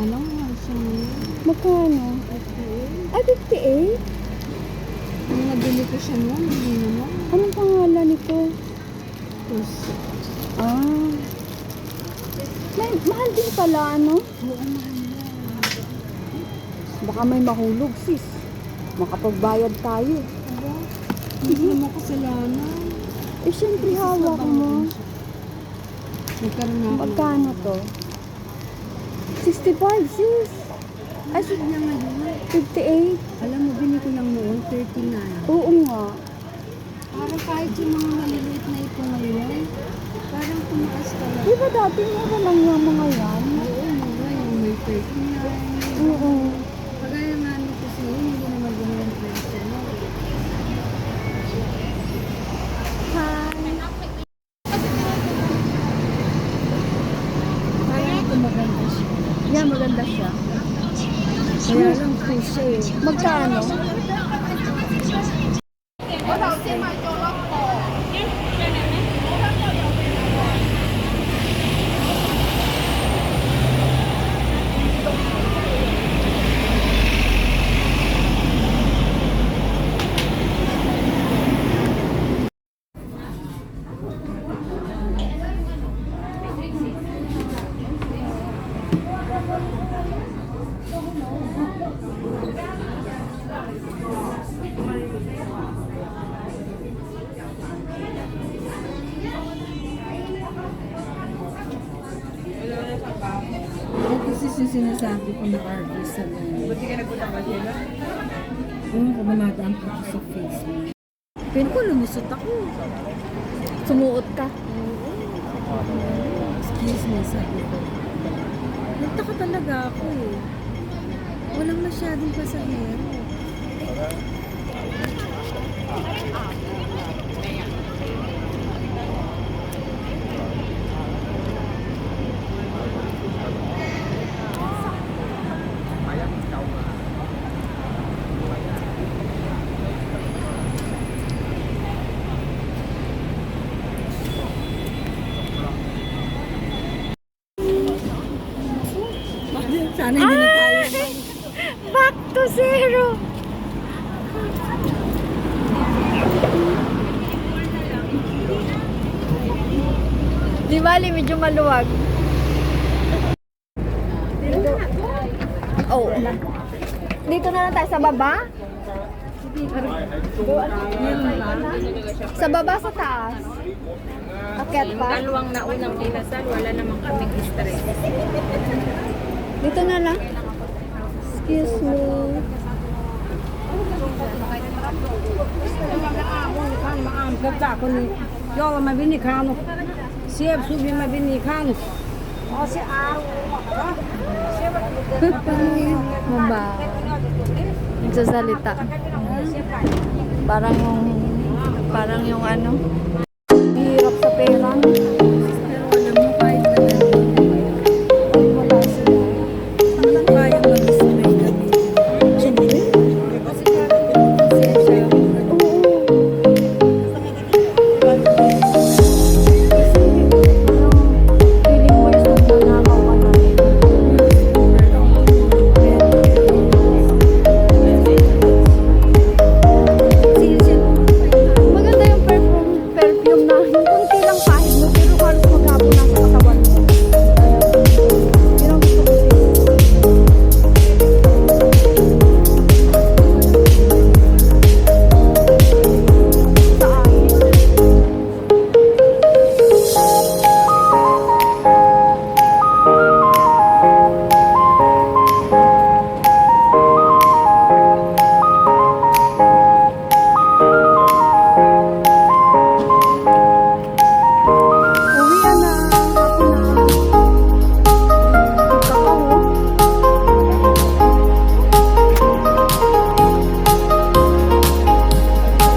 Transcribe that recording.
lang, mahal siya ngayon. Magkano? Okay. Ay, 58? Nung nabili ko siya noon, hindi naman. Anong pangalan nito? Puso. Ah. Mahal din pala, ano? Oo, mahal na. Baka may mahulog, sis. Makapagbayad tayo. Aba, hindi naman kasalanan. Eh, syempre hawak mo. Nagkaroon na ako. Magkano to? 65, sis. Ay, Ay, niya ngayon. 58. Alam mo, bili ko lang noon, 39. Oo nga. Parang kahit yung mga maliliit na ito ngayon, parang tumaas ka lang. Di ba dati mura lang yung mga yan? Oo, mga yung may 39. Oo. Kagaya nga nito sa'yo, hindi naman ganun ang presyo mo. Hi. Parang ito maganda siya. Yan, maganda siya. Kaya lang puso eh. Magkano? Ito kasi sinasabi ko na RV sa ganyan. Buti ka nagpunta ba sila? Oo, kung dumadaan po ako sa face mo. Pin ko, lumusot ako. Sumuot ka. Excuse me, sabi ko. Nagtaka talaga ako eh. Walang masyadong pasahero. Sana hindi na tayo. Back to zero. Di bali, medyo maluwag. Oh. Dito na lang tayo sa baba? Sa baba, sa taas. Akyat pa? Dalawang naunang kinasal, wala namang kaming stress. Dito na lang. Excuse me. Gabta ko ni Yola mabinikano. Siya subi mabinikano. O si Aro. Maba. Nagsasalita. Parang yung ano.